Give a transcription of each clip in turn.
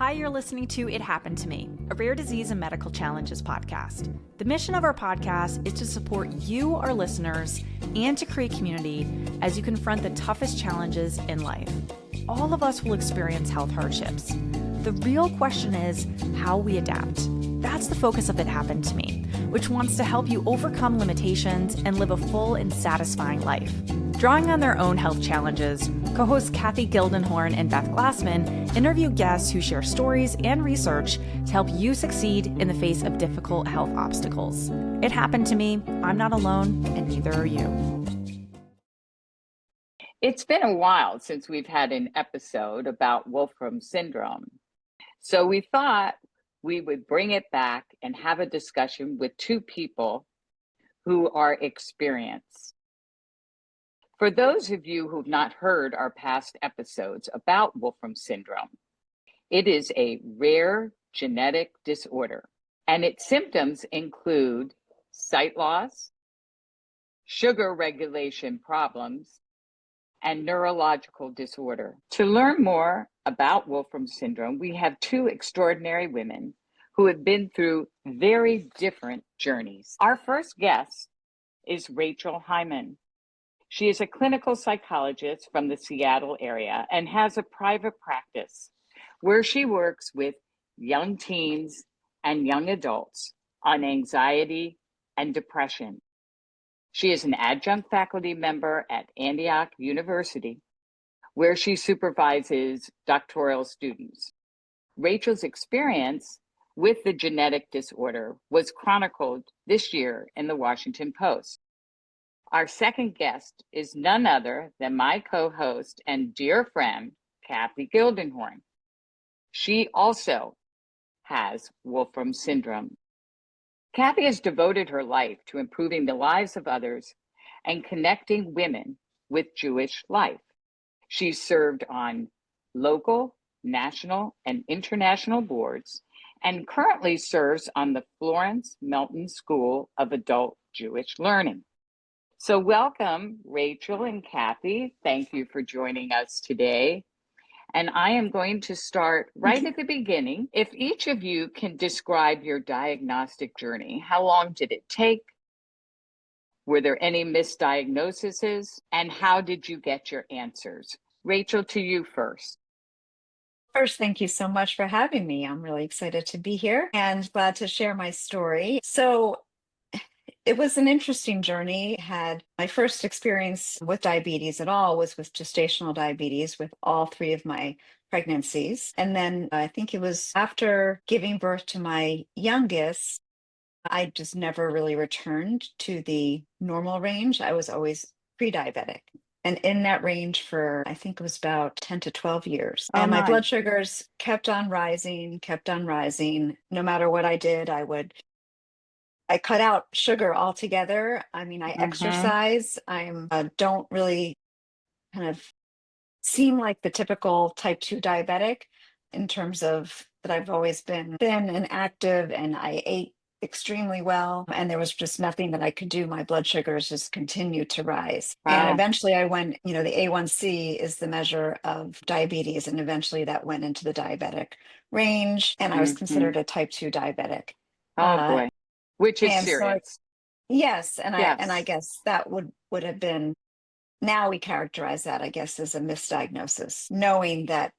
Hi, you're listening to It Happened to Me, a rare disease and medical challenges podcast. The mission of our podcast is to support you, our listeners, and to create community as you confront the toughest challenges in life. All of us will experience health hardships. The real question is how we adapt. That's the focus of It Happened to Me, which wants to help you overcome limitations and live a full and satisfying life. Drawing on their own health challenges, co-hosts Cathy, Gildenhorn, and Beth Glassman interview guests who share stories and research to help you succeed in the face of difficult health obstacles. It happened to me. I'm not alone, and neither are you. It's been a while since we've had an episode about Wolfram syndrome. So we thought we would bring it back and have a discussion with two people who are experienced. For those of you who've not heard our past episodes about Wolfram syndrome, it is a rare genetic disorder, and its symptoms include sight loss, sugar regulation problems, and neurological disorder. To learn more about Wolfram syndrome, we have two extraordinary women who have been through very different journeys. Our first guest is Rachel Hyman. She is a clinical psychologist from the Seattle area and has a private practice where she works with young teens and young adults on anxiety and depression. She is an adjunct faculty member at Antioch University, where she supervises doctoral students. Rachel's experience with the genetic disorder was chronicled this year in the Washington Post. Our second guest is none other than my co-host and dear friend, Cathy Gildenhorn. She also has Wolfram syndrome. Cathy has devoted her life to improving the lives of others and connecting women with Jewish life. She's served on local, national, and international boards and currently serves on the Florence Melton School of Adult Jewish Learning. So welcome, Rachel and Cathy. Thank you for joining us today. And I am going to start right at the beginning. If each of you can describe your diagnostic journey, how long did it take? Were there any misdiagnoses? And how did you get your answers? Rachel, to you first. First, thank you so much for having me. I'm really excited to be here and glad to share my story. So it was an interesting journey. Had my first experience with diabetes at all was with gestational diabetes with all three of my pregnancies. And then I think it was after giving birth to my youngest, I just never really returned to the normal range. I was always pre-diabetic. And in that range for, I think it was about 10 to 12 years. And my blood sugars kept on rising. No matter what I did, I cut out sugar altogether. I mean, I exercise. Don't really kind of seem like the typical type 2 diabetic in terms of that I've always been thin and active, and I ate extremely well, and there was just nothing that I could do. My blood sugars just continued to rise. Wow. And eventually I went, the A1C is the measure of diabetes, and eventually that went into the diabetic range, and I was considered a type 2 diabetic. Oh boy. Which is serious. So yes. I guess that would have been, now we characterize that, I guess, as a misdiagnosis, knowing that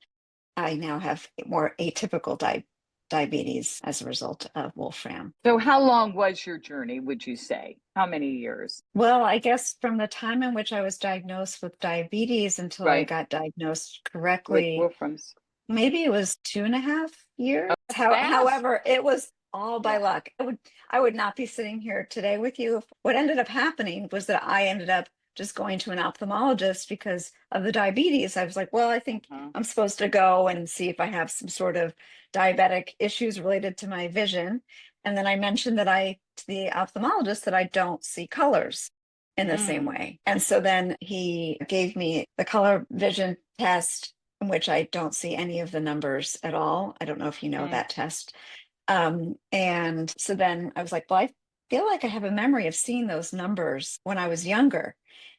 I now have more atypical diabetes as a result of Wolfram. So how long was your journey, would you say? How many years? Well, I guess from the time in which I was diagnosed with diabetes until I got diagnosed correctly, with Wolfram's. Maybe it was 2.5 years. However, it was all by luck. I would not be sitting here today with you. What ended up happening was that I ended up just going to an ophthalmologist because of the diabetes. I was like, well, I think I'm supposed to go and see if I have some sort of diabetic issues related to my vision. And then I mentioned to the ophthalmologist that I don't see colors in the same way. And so then he gave me the color vision test, in which I don't see any of the numbers at all. I don't know if you know that test. And so then I was like, well, I feel like I have a memory of seeing those numbers when I was younger.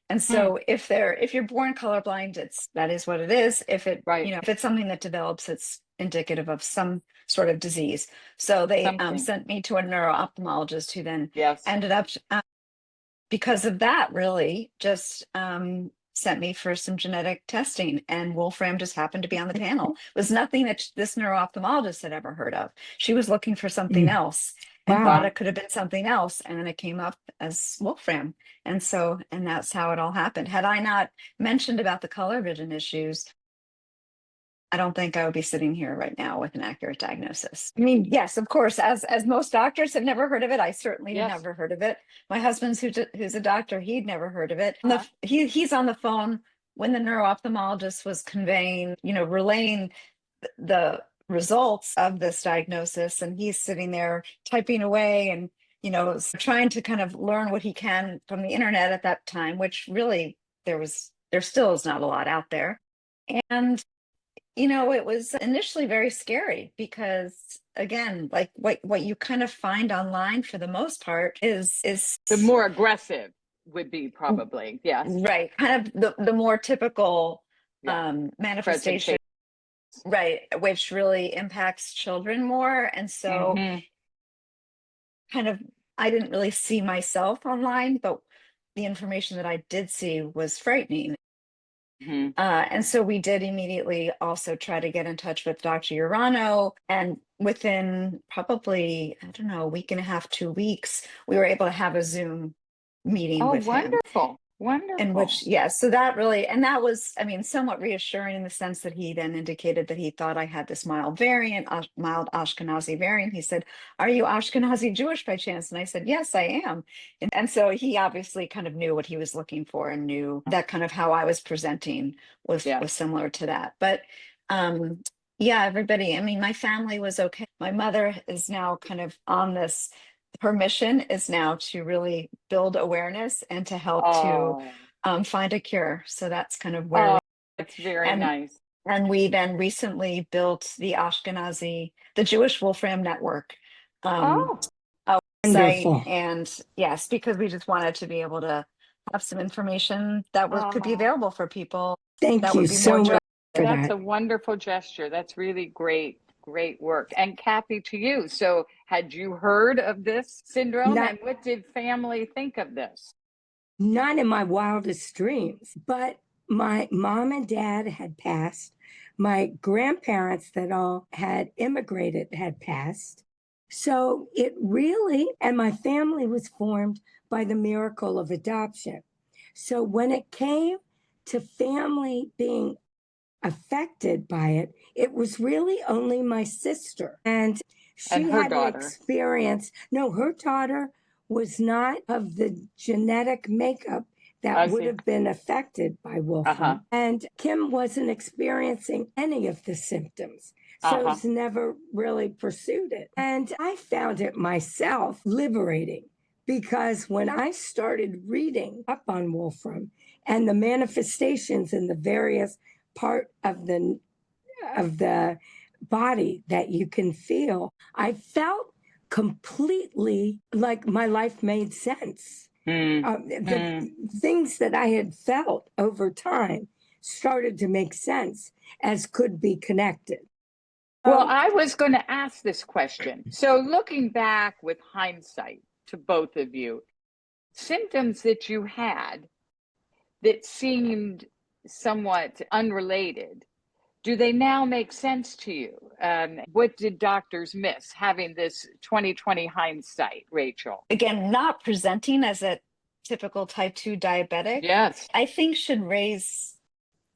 And so if you're born colorblind, that is what it is. If if it's something that develops, indicative of some sort of disease. So they Something. sent me to a neuro-ophthalmologist who then Yes. ended up, because of that, really just sent me for some genetic testing, and Wolfram just happened to be on the panel. It was nothing that this neuro-ophthalmologist had ever heard of. She was looking for something else and thought Wow. it could have been something else, and then it came up as Wolfram. And that's how it all happened. Had I not mentioned about the color vision issues, I don't think I would be sitting here right now with an accurate diagnosis. I mean, yes, of course, as most doctors have never heard of it, I certainly had Yes. never heard of it. My husband's who's a doctor, he'd never heard of it. Uh-huh. He's on the phone when the neuro-ophthalmologist was relaying the results of this diagnosis, and he's sitting there typing away and trying to kind of learn what he can from the internet at that time, which really there still is not a lot out there. And it was initially very scary because, again, like what you kind of find online for the most part is The more aggressive would be probably, yes. right, kind of the more typical Presentation. manifestation, right, which really impacts children more. And so kind of, I didn't really see myself online, but the information that I did see was frightening. And so we did immediately also try to get in touch with Dr. Urano, and within probably, I don't know, a week and a half, 2 weeks, we were able to have a Zoom meeting with him. Wonderful. In which, so that really, and that was, I mean, somewhat reassuring in the sense that he then indicated that he thought I had this mild Ashkenazi variant. He said, "Are you Ashkenazi Jewish by chance?" And I said, "Yes, I am." And so he obviously kind of knew what he was looking for and knew that kind of how I was presenting was similar to that. But everybody, I mean, my family was okay. My mother is now kind of on this. Her mission is now to really build awareness and to help to find a cure. So that's kind of where it's very nice. And we then recently built the Jewish Wolfram Network site. And yes, because we just wanted to be able to have some information that could be available for people. Thank you so much for that. That's a wonderful gesture. That's really great work. And Cathy, to you. So had you heard of this syndrome, and what did family think of this? Not in my wildest dreams, but my mom and dad had passed. My grandparents that all had immigrated had passed. So it really, and my family was formed by the miracle of adoption. So when it came to family being affected by it, it was really only my sister. And she had an experience. No, her daughter was not of the genetic makeup that would have been affected by Wolfram. And Kim wasn't experiencing any of the symptoms. So has never really pursued it. And I found it myself liberating, because when I started reading up on Wolfram and the manifestations in the various part of the body that you can feel, I felt completely like my life made sense. The things that I had felt over time started to make sense as could be connected. Well, I was going to ask this question. So looking back with hindsight to both of you, symptoms that you had that seemed somewhat unrelated, do they now make sense to you? What did doctors miss having this 2020 hindsight, Rachel? Again, not presenting as a typical type 2 diabetic. Yes. I think should raise,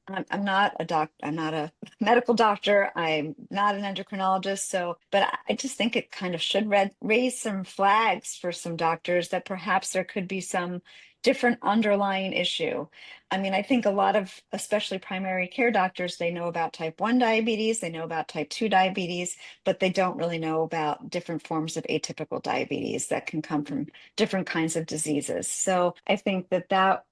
I'm not a medical doctor. I'm not an endocrinologist. But I just think it kind of should raise some flags for some doctors that perhaps there could be some different underlying issue. I mean, I think a lot of, especially primary care doctors, they know about type 1 diabetes, they know about type 2 diabetes, but they don't really know about different forms of atypical diabetes that can come from different kinds of diseases. So I think that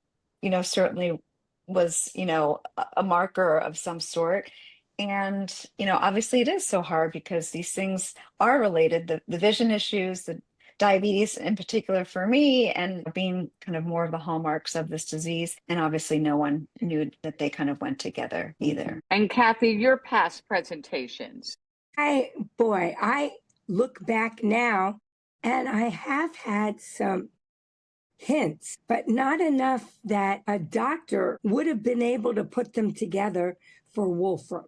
certainly was, a marker of some sort. And, obviously it is so hard because these things are related, the vision issues, the diabetes in particular for me, and being kind of more of the hallmarks of this disease. And obviously no one knew that they kind of went together either. And Cathy, your past presentations, I look back now and I have had some hints, but not enough that a doctor would have been able to put them together for Wolfram.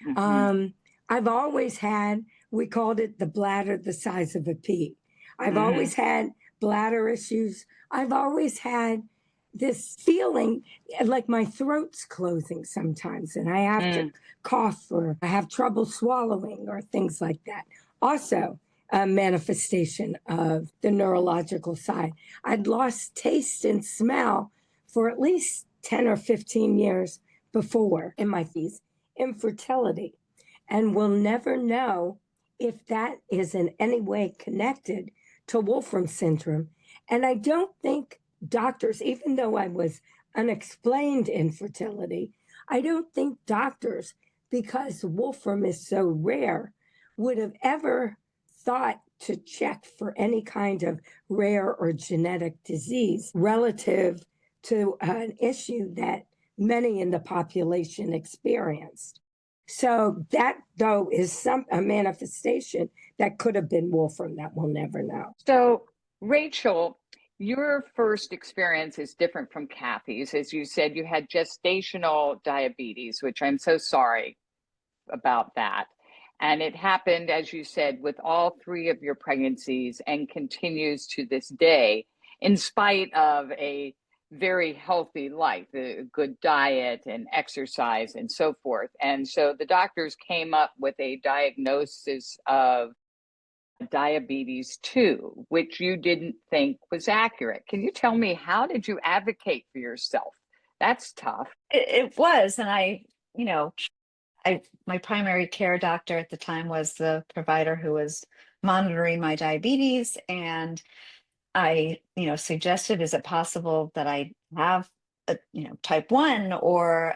Mhm. I've always had, we called it the bladder the size of a pea. I've always had bladder issues. I've always had this feeling like my throat's closing sometimes and I have to Mm. cough or I have trouble swallowing or things like that. Also, a manifestation of the neurological side. I'd lost taste and smell for at least 10 or 15 years before in my fees. Infertility. And we'll never know if that is in any way connected to Wolfram syndrome. And I don't think doctors, even though I was unexplained infertility, I don't think doctors, because Wolfram is so rare, would have ever thought to check for any kind of rare or genetic disease relative to an issue that many in the population experienced. So that, though, is a manifestation that could have been Wolfram that we'll never know. So, Rachel, your first experience is different from Cathy's. As you said, you had gestational diabetes, which I'm so sorry about that. And it happened, as you said, with all three of your pregnancies and continues to this day, in spite of a very healthy life, a good diet and exercise and so forth. And so the doctors came up with a diagnosis of diabetes 2, which you didn't think was accurate. Can you tell me, how did you advocate for yourself? That's tough. It was, and you know, my primary care doctor at the time was the provider who was monitoring my diabetes, and I, suggested, is it possible that I have type 1 or,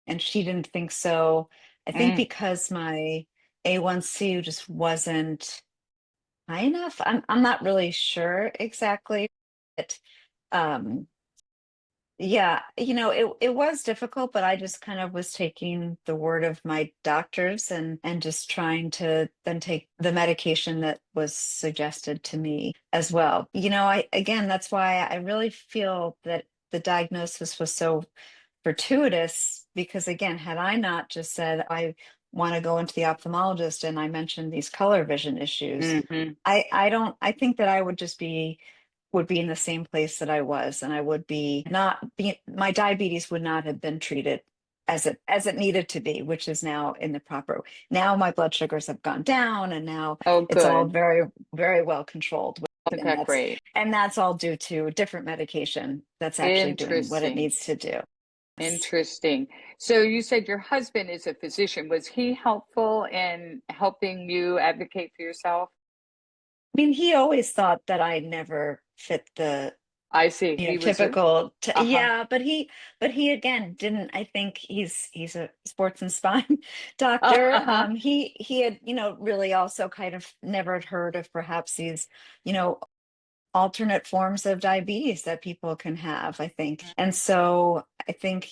and she didn't think so. I think Mm. because my A1C just wasn't high enough. I'm not really sure exactly, but um yeah, it was difficult, but I just kind of was taking the word of my doctors and just trying to then take the medication that was suggested to me as well. I again, that's why I really feel that the diagnosis was so fortuitous, because again, had I not just said I want to go into the ophthalmologist and I mentioned these color vision issues, Hmm. I think that I would be in the same place that I was, and I would be not be my diabetes would not have been treated as it needed to be, which is now in the proper. Now my blood sugars have gone down, and now Oh, it's all good. very, very well controlled. Isn't And that great? that's all due to different medication that's actually doing what it Interesting. needs to do. Interesting. So you said your husband is a physician. Was he helpful in helping you advocate for yourself? I mean, he always thought that I never fit the I see. He was a, typical uh-huh. yeah, but he again didn't. I think he's a sports and spine doctor. Uh-huh. He had really also kind of never had heard of perhaps these you know alternate forms of diabetes that people can have, I think. And so I think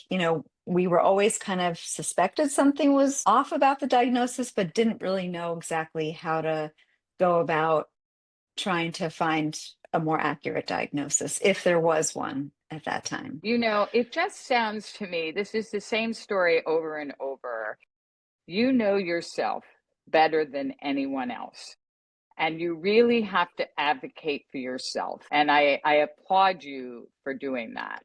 we were always kind of suspected something was off about the diagnosis, but didn't really know exactly how to go about trying to find a more accurate diagnosis, if there was one at that time. It just sounds to me, this is the same story over and over. You know yourself better than anyone else. And you really have to advocate for yourself. And I applaud you for doing that.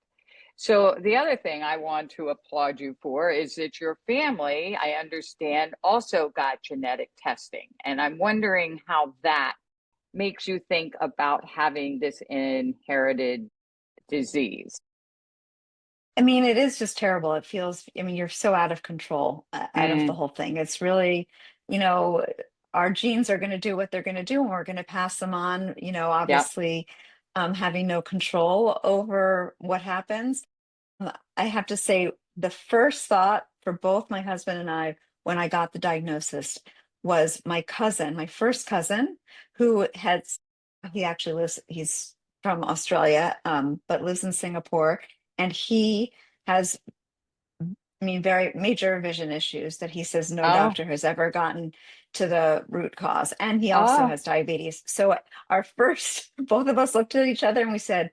So, the other thing I want to applaud you for is that your family, I understand, also got genetic testing. And I'm wondering how that makes you think about having this inherited disease. I mean, it is just terrible. It feels, I mean, you're so out of control out of the Mm, whole thing. It's really, you know, our genes are going to do what they're going to do, and we're going to pass them on, yeah. obviously, having no control over what happens. I have to say, the first thought for both my husband and I when I got the diagnosis was my cousin, my first cousin, who he actually lives, he's from Australia, but lives in Singapore. And he has, I mean, very major vision issues that he says no Oh, doctor has ever gotten to the root cause. And he also has diabetes. So both of us looked at each other and we said,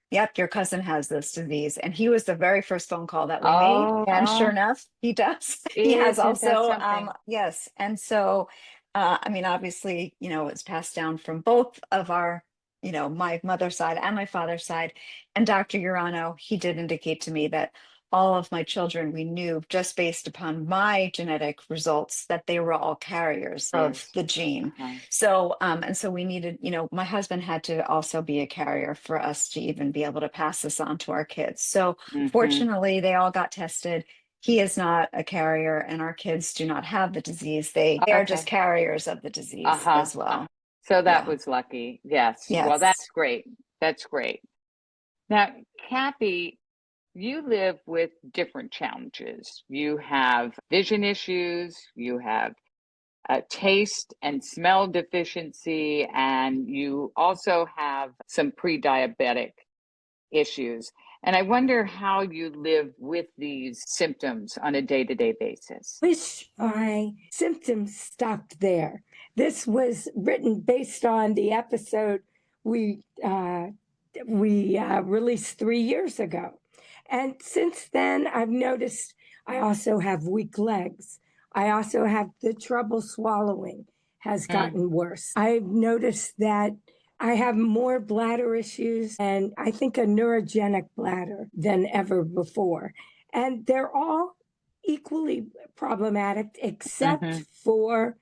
yep, your cousin has this disease. And he was the very first phone call that we made. And sure enough, he does. He has Isn't that also, something? yes. And so, I mean, obviously, it's passed down from both of our, my mother's side and my father's side. And Dr. Urano, he did indicate to me that all of my children, we knew just based upon my genetic results that they were all carriers of the gene. So, and so we needed, my husband had to also be a carrier for us to even be able to pass this on to our kids. So fortunately, they all got tested. He is not a carrier and our kids do not have the disease. They are just carriers of the disease as well. So that was lucky. Yes. Well, that's great. That's great. Now, Cathy, you live with different challenges. You have vision issues, you have taste and smell deficiency, and you also have some pre-diabetic issues. And I wonder how you live with these symptoms on a day-to-day basis. Wish my symptoms stopped there. This was written based on the episode we released 3 years ago. And since then, I've noticed I also have weak legs. I also have the trouble swallowing has gotten worse. I've noticed that I have more bladder issues and I think a neurogenic bladder than ever before. And they're all equally problematic except for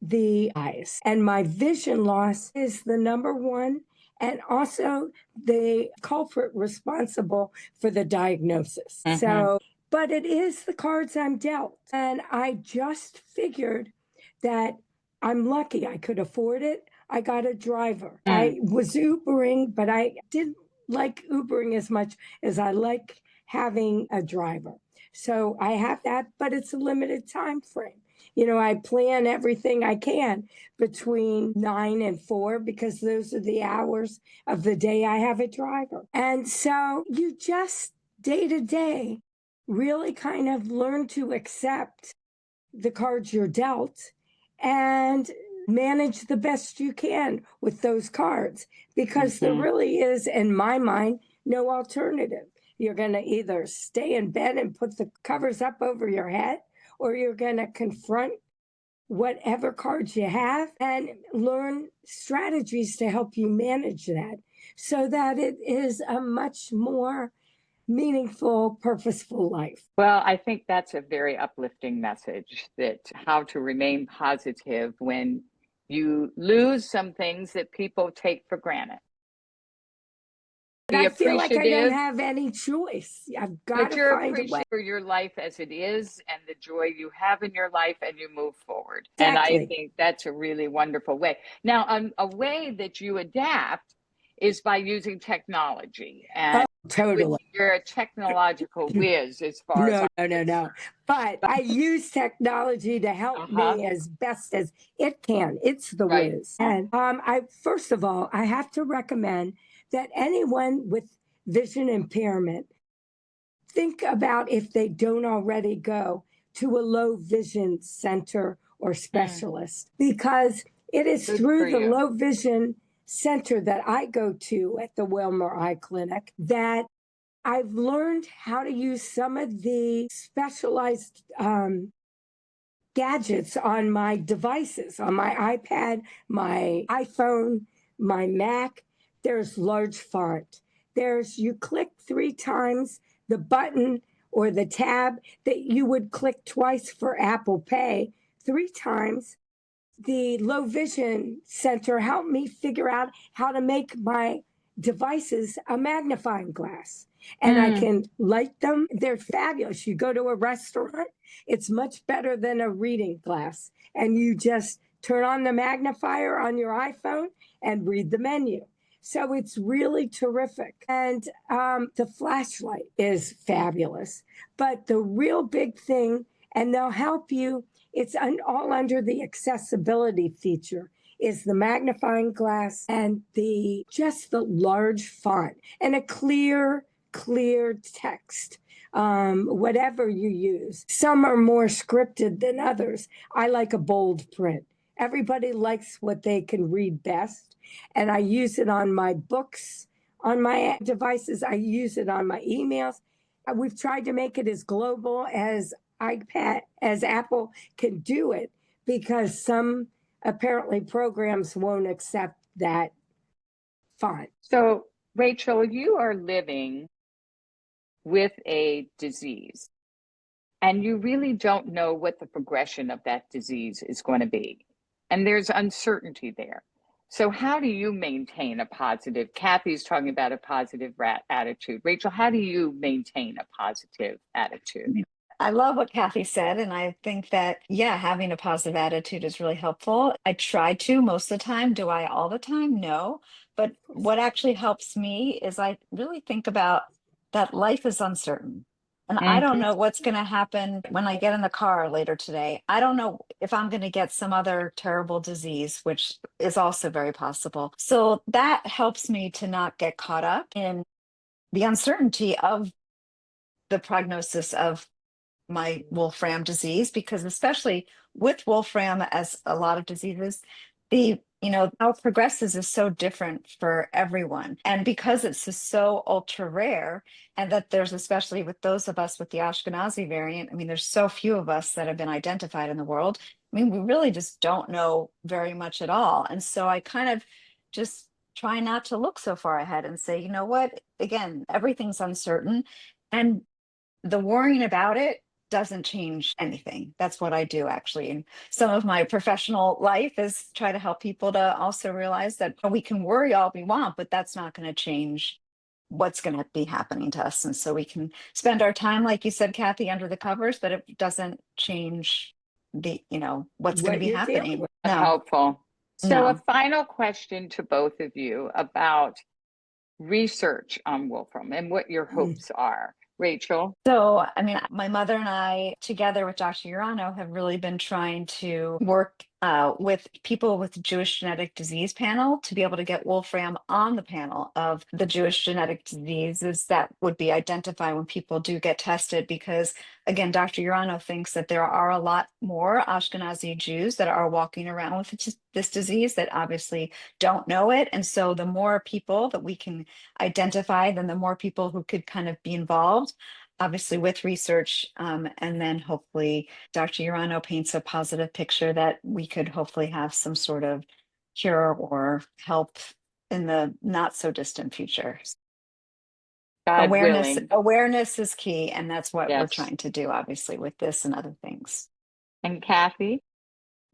the eyes. And my vision loss is the number one and also the culprit responsible for the diagnosis. So, but it is the cards I'm dealt. And I just figured that I'm lucky I could afford it. I got a driver. I was Ubering, but I didn't like Ubering as much as I like having a driver. So I have that, but it's a limited time frame. I plan everything I can between 9 and 4 because those are the hours of the day I have a driver. And so you just day to day really kind of learn to accept the cards you're dealt and manage the best you can with those cards because there really is, in my mind, no alternative. You're going to either stay in bed and put the covers up over your head, or you're going to confront whatever cards you have and learn strategies to help you manage that so that it is a much more meaningful, purposeful life. Well, I think that's a very uplifting message, that how to remain positive when you lose some things that people take for granted. I feel like I don't have any choice. I've got to find a way. But you're appreciative for your life as it is and the joy you have in your life, and you move forward. Exactly. And I think that's a really wonderful way. Now, a way that you adapt is by using technology. And totally. You're a technological whiz as far as No. But I use technology to help me as best as it can. It's the whiz. And first of all, I have to recommend that anyone with vision impairment think about if they don't already go to a low vision center or specialist, because it is through the low vision center that I go to at the Wilmer Eye Clinic that I've learned how to use some of the specialized gadgets on my devices, on my iPad, my iPhone, my Mac. There's large font. You click 3 times the button or the tab that you would click twice for Apple Pay, 3 times. The low vision center helped me figure out how to make my devices a magnifying glass. And I can light them. They're fabulous. You go to a restaurant, it's much better than a reading glass. And you just turn on the magnifier on your iPhone and read the menu. So it's really terrific. And the flashlight is fabulous. But the real big thing, and they'll help you, it's all under the accessibility feature, is the magnifying glass and just the large font and a clear text. whatever you use. Some are more scripted than others. I like a bold print. Everybody likes what they can read best. And I use it on my books, on my devices. I use it on my emails. We've tried to make it as global as Apple can do it, because some apparently programs won't accept that font. So, Rachel, you are living with a disease, and you really don't know what the progression of that disease is going to be. And there's uncertainty there. So how do you maintain a positive? Cathy's talking about a positive attitude. Rachel, how do you maintain a positive attitude? I love what Cathy said. And I think that, yeah, having a positive attitude is really helpful. I try to most of the time. Do I all the time? No. But what actually helps me is I really think about that life is uncertain. And I don't know what's going to happen when I get in the car later today. I don't know if I'm going to get some other terrible disease, which is also very possible. So that helps me to not get caught up in the uncertainty of the prognosis of my Wolfram disease, because especially with Wolfram, as a lot of diseases, how it progresses is so different for everyone. And because it's just so ultra rare, and that there's, especially with those of us with the Ashkenazi variant, I mean, there's so few of us that have been identified in the world. I mean, we really just don't know very much at all. And so I kind of just try not to look so far ahead and say, you know what, again, everything's uncertain. And the worrying about it doesn't change anything. That's what I do, actually. And some of my professional life is try to help people to also realize that we can worry all we want, but that's not going to change what's going to be happening to us. And so we can spend our time, like you said, Cathy, under the covers, but it doesn't change what's going to be happening. No. Helpful. So a final question to both of you about research on Wolfram and what your hopes are. Rachel? So, I mean, my mother and I, together with Dr. Urano, have really been trying to work with people with Jewish genetic disease panel to be able to get Wolfram on the panel of the Jewish genetic diseases that would be identified when people do get tested. Because, again, Dr. Urano thinks that there are a lot more Ashkenazi Jews that are walking around with this disease that obviously don't know it. And so the more people that we can identify, then the more people who could kind of be involved, obviously with research, and then hopefully Dr. Urano paints a positive picture that we could hopefully have some sort of cure or help in the not so distant future. Awareness is key, and that's what we're trying to do, obviously, with this and other things. And Cathy?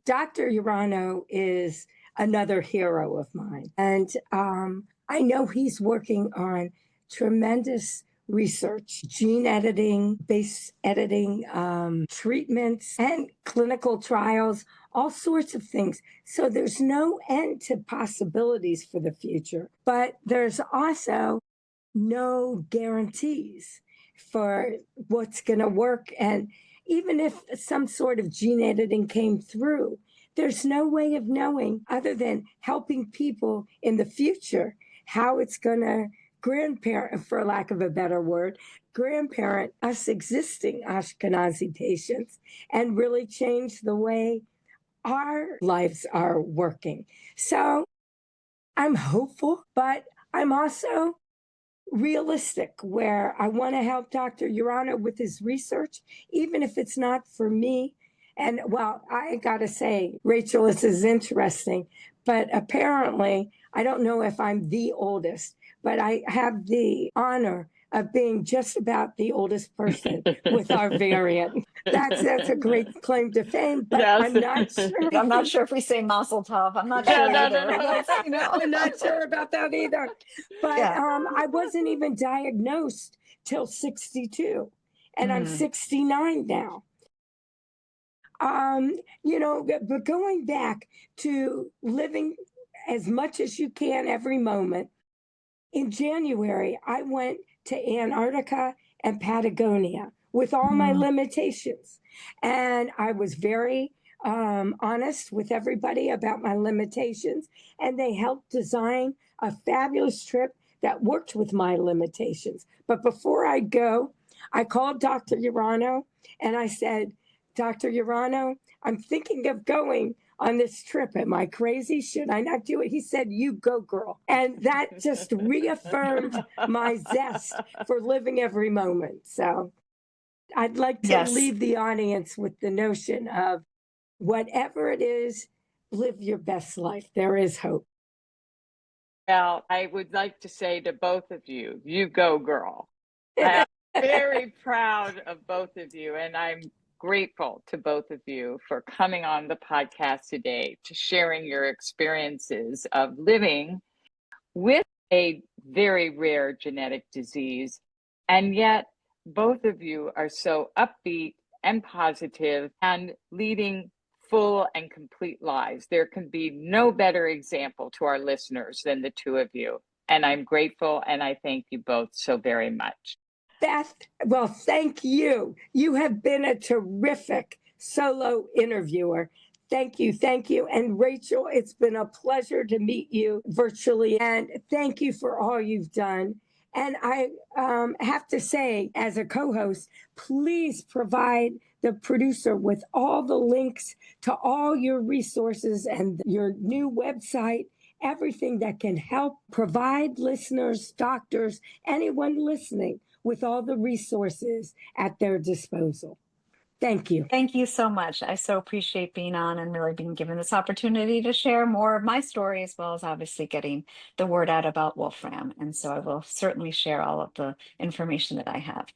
Dr. Urano is another hero of mine, and I know he's working on tremendous research, gene editing, base editing, treatments, and clinical trials, all sorts of things. So there's no end to possibilities for the future, but there's also no guarantees for what's going to work. And even if some sort of gene editing came through, there's no way of knowing other than helping people in the future how it's going to grandparent, for lack of a better word, grandparent us existing Ashkenazi patients and really change the way our lives are working. So I'm hopeful, but I'm also realistic, where I want to help Dr. Urano with his research, even if it's not for me. And well, I got to say, Rachel, this is interesting, but apparently, I don't know if I'm the oldest, but I have the honor of being just about the oldest person with our variant. That's a great claim to fame, but I'm not sure. I'm not sure if we say Mazel Tov. I'm not sure either. I'm not sure about that either. But I wasn't even diagnosed till 62, and I'm 69 now. But going back to living as much as you can every moment, in January, I went to Antarctica and Patagonia with all my limitations. And I was very honest with everybody about my limitations. And they helped design a fabulous trip that worked with my limitations. But before I go, I called Dr. Urano and I said, Dr. Urano, I'm thinking of going on this trip. Am I crazy? Should I not do it? He said, you go, girl. And that just reaffirmed my zest for living every moment. So I'd like to leave the audience with the notion of whatever it is, live your best life. There is hope. Well, I would like to say to both of you, you go, girl. I'm very proud of both of you, and I'm grateful to both of you for coming on the podcast today, to sharing your experiences of living with a very rare genetic disease. And yet, both of you are so upbeat and positive and leading full and complete lives. There can be no better example to our listeners than the two of you. And I'm grateful, and I thank you both so very much. Beth, well, thank you. You have been a terrific solo interviewer. Thank you. Thank you. And Rachel, it's been a pleasure to meet you virtually. And thank you for all you've done. And I have to say, as a co-host, please provide the producer with all the links to all your resources and your new website, everything that can help provide listeners, doctors, anyone listening with all the resources at their disposal. Thank you. Thank you so much. I so appreciate being on and really being given this opportunity to share more of my story, as well as obviously getting the word out about Wolfram. And so I will certainly share all of the information that I have.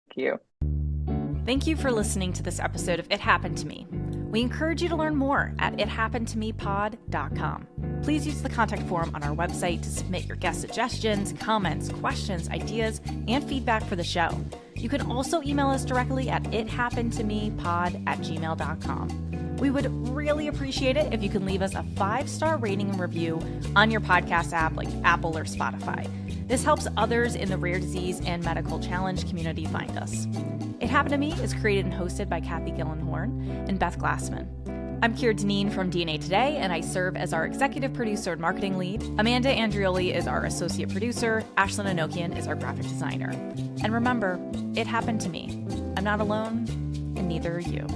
Thank you. Thank you for listening to this episode of It Happened to Me. We encourage you to learn more at ithappenedtomepod.com. Please use the contact form on our website to submit your guest suggestions, comments, questions, ideas, and feedback for the show. You can also email us directly at ithappenedtomepod@gmail.com. We would really appreciate it if you can leave us a 5-star rating and review on your podcast app like Apple or Spotify. This helps others in the rare disease and medical challenge community find us. It Happened to Me is created and hosted by Cathy Gildenhorn and Beth Glassman. I'm Keir Deneen from DNA Today, and I serve as our executive producer and marketing lead. Amanda Andrioli is our associate producer. Ashlyn Anokian is our graphic designer. And remember, it happened to me. I'm not alone, and neither are you.